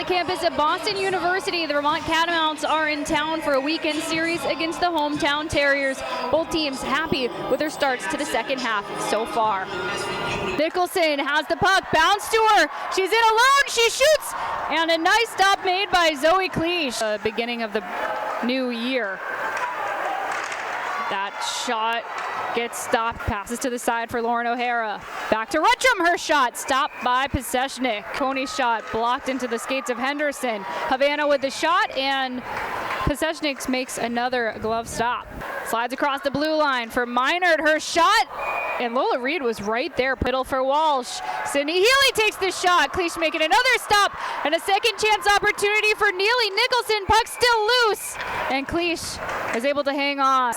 campus at Boston University, the Vermont Catamounts are in town for a weekend series against the hometown Terriers. Both teams happy with their starts to the second half so far. Nicholson has the puck, bounce to her. She's in alone, she shoots, and a nice stop made by Zoe Cleach. Beginning of the new year. That shot gets stopped, passes to the side for Lauren O'Hara. Back to Rutschum, her shot stopped by Peseshnik. Coney's shot blocked into the skates of Henderson. Havana with the shot, and Peseshnik makes another glove stop. Slides across the blue line for Minard, her shot, and Lola Reed was right there. Middle for Walsh. Sydney Healy takes the shot. Cleach making another stop, and a second chance opportunity for Neely Nicholson. Puck still loose, and Cleach is able to hang on.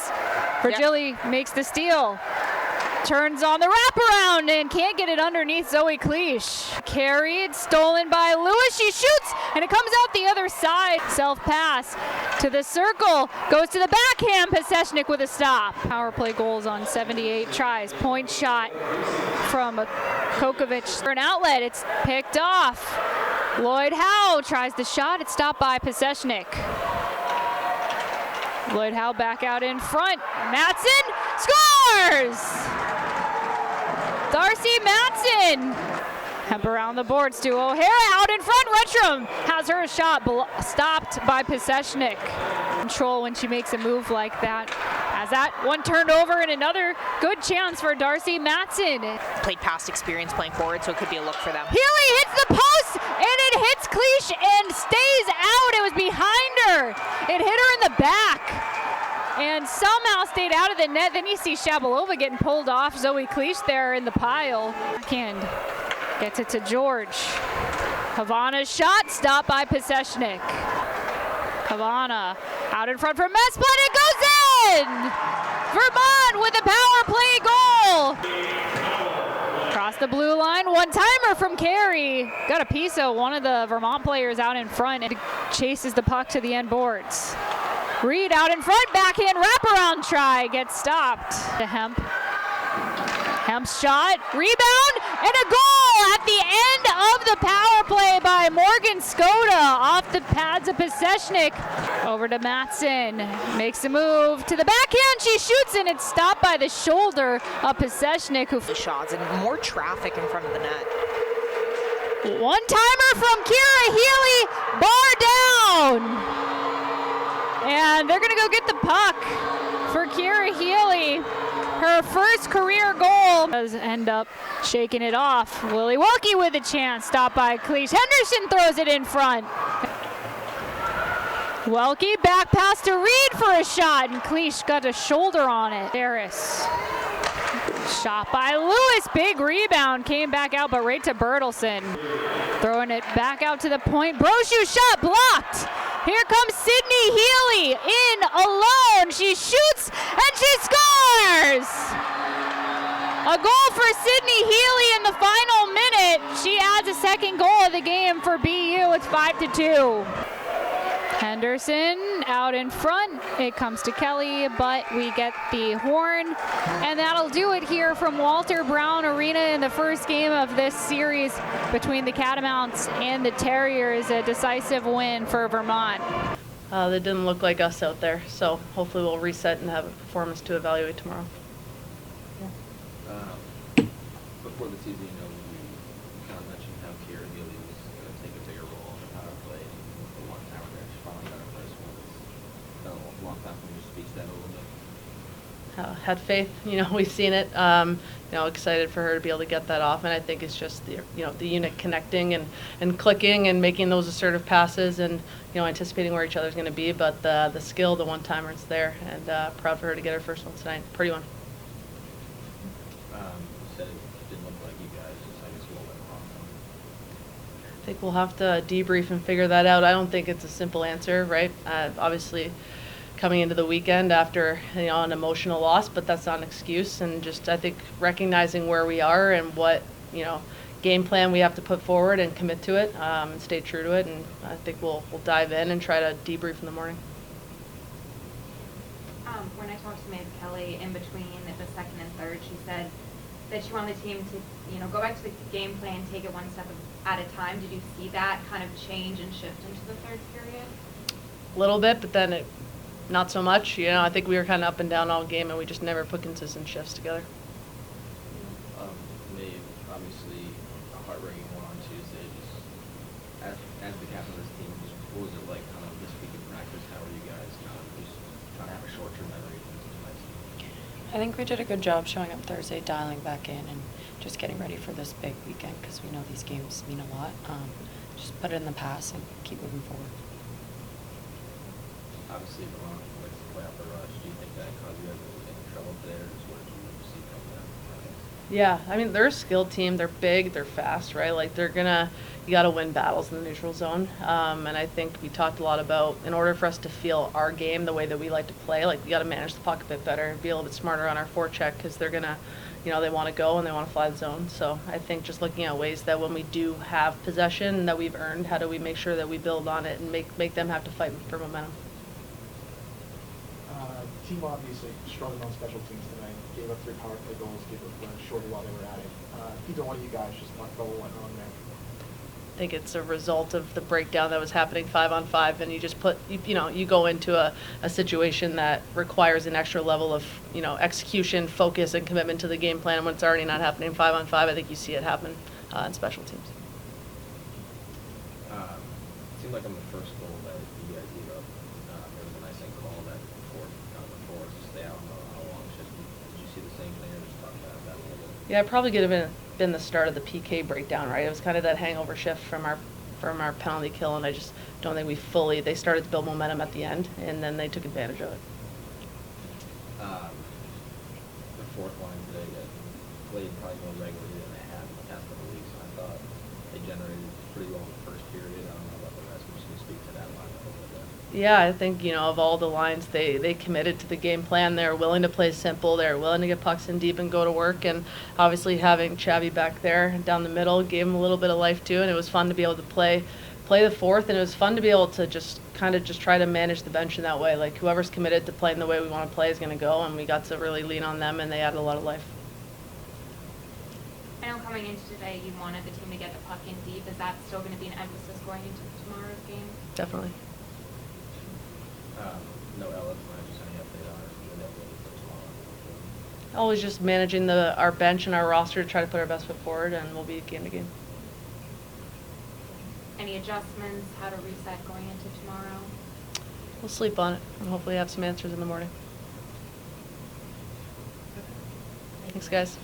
Virgili makes the steal. Turns on the wraparound and can't get it underneath Zoe Cleach. Carried, stolen by Lewis. She shoots, and it comes out the other side. Self pass to the circle. Goes to the backhand. Peseshnik with a stop. Power play goals on 78 tries. Point shot from Kokovic. For an outlet, it's picked off. Lloyd Howe tries the shot. It's stopped by Peseshnik. Lloyd Howe back out in front. Matson scores! Darcy Matson. Hemp around the boards to O'Hara out in front. Rutschum has her shot stopped by Peseshnik. Control when she makes a move like that. As that one turned over, and another good chance for Darcy Matson. Played past experience playing forward, so it could be a look for them. Healy hits the post, and it hits Cleach and stays out. It was behind her. It hit her in the back and somehow stayed out of the net. Then you see Shabalova getting pulled off. Zoe Cleach there in the pile. Backhand gets it to George. Havana's shot stopped by Peseshnik. Havana out in front for Mesplat. It goes in! Vermont with a power play goal. Across the blue line, one-timer from Carey. Got a piece of one of the Vermont players out in front and chases the puck to the end boards. Reed out in front, backhand wraparound try, gets stopped. To Hemp. Hemp's shot, rebound, and a goal at the end of the power play by Morgan Skoda off the pads of Peseshnik. Over to Matson, makes a move to the backhand, she shoots, and it's stopped by the shoulder of Peseshnik. The shots and more traffic in front of the net. One-timer from Kira Healy, bar down. And they're going to go get the puck for Kira Healy. Her first career goal. Does end up shaking it off. Lily Wilkie with a chance. Stopped by Cleach. Henderson throws it in front. Wilkie back pass to Reed for a shot. And Cleach got a shoulder on it. Harris. Shot by Lewis. Big rebound. Came back out, but right to Bertelson. Throwing it back out to the point. Brochu shot blocked. Here comes Sydney Healy in alone. She shoots and she scores! A goal for Sydney Healy in the final minute. She adds a second goal of the game for BU. It's 5-2. Henderson out in front. It comes to Kelly, but we get the horn. And that'll do it here from Walter Brown Arena in the first game of this series between the Catamounts and the Terriers. A decisive win for Vermont. They didn't look like us out there, so hopefully we'll reset and have a performance to evaluate tomorrow. Before the season, you kind of mentioned how Kira Healy was going to take a bigger role in the power play. The one time there, she finally got her first one. It's been a long time. Can you just speak to that a little bit? Had faith, we've seen it. Excited for her to be able to get that off, and I think it's just the unit connecting and clicking and making those assertive passes and anticipating where each other's going to be. But the skill, the one-timer, it's there, and proud for her to get her first one tonight. Pretty one. You said it didn't look like you guys. Just, I guess, what went wrong? I think we'll have to debrief and figure that out. I don't think it's a simple answer, right? Obviously, coming into the weekend after an emotional loss, but that's not an excuse. And just I think recognizing where we are and what game plan we have to put forward and commit to it and stay true to it. And I think we'll dive in and try to debrief in the morning. When I talked to Maeve Kelly in between the second and third, she said that you want the team to, go back to the game plan, take it one step at a time. Did you see that kind of change and shift into the third period? A little bit, but then not so much. I think we were kind of up and down all game, and we just never put consistent shifts together. Maeve, obviously a heartbreaking one on Tuesday. Just as the captain of this team, just what was it like kind of this week in practice? How are you guys kind of just trying to have a short-term memory from tonight's game? I think we did a good job showing up Thursday, dialing back in, and just getting ready for this big weekend because we know these games mean a lot. Just put it in the past and keep moving forward. Obviously, Vermont likes to play off the rush. Do you think that caused you guys any trouble today, or just what did you see from them? Yeah, I mean, they're a skilled team. They're big. They're fast, right? Like, you got to win battles in the neutral zone. And I think we talked a lot about, in order for us to feel our game the way that we like to play, like, we got to manage the puck a bit better, be a little bit smarter on our forecheck, because they're going to, they want to go and they want to fly the zone. So I think just looking at ways that when we do have possession that we've earned, how do we make sure that we build on it and make them have to fight for momentum? Team obviously struggled on special teams tonight, gave up 3 power play goals, gave up one shorter while they were at it. Either one of you guys just talk about what went wrong there. I think it's a result of the breakdown that was happening 5-on-5, and you just you go into a situation that requires an extra level of, execution, focus, and commitment to the game plan. And when it's already not happening 5-on-5, I think you see it happen in special teams. It seemed like on the first goal that you guys gave up, there was a nice thing call that before to stay out on a long shift. Did you see the same thing, or just talk about that a little bit? Yeah, it probably could have been the start of the PK breakdown, right? It was kind of that hangover shift from our penalty kill, and I just don't think they started to build momentum at the end, and then they took advantage of it. The fourth line today got played probably more regularly than they have in the past couple of weeks. I thought they generated pretty well in the first period. I don't know about the rest, but just to speak to that line a little bit. Yeah, I think, of all the lines, they committed to the game plan. They're willing to play simple. They're willing to get pucks in deep and go to work. And obviously having Chavi back there down the middle gave him a little bit of life too. And it was fun to be able to play the fourth. And it was fun to be able to just try to manage the bench in that way. Like, whoever's committed to playing the way we want to play is going to go. And we got to really lean on them, and they added a lot of life. I know coming into today you wanted the team to get the puck in deep. Is that still going to be an emphasis going into tomorrow's game? Definitely. No Ella tonight, just any update on her for tomorrow? Always just managing our bench and our roster to try to put our best foot forward, and we'll be game to game. Any adjustments, how to reset going into tomorrow? We'll sleep on it and hopefully have some answers in the morning. Thanks, guys.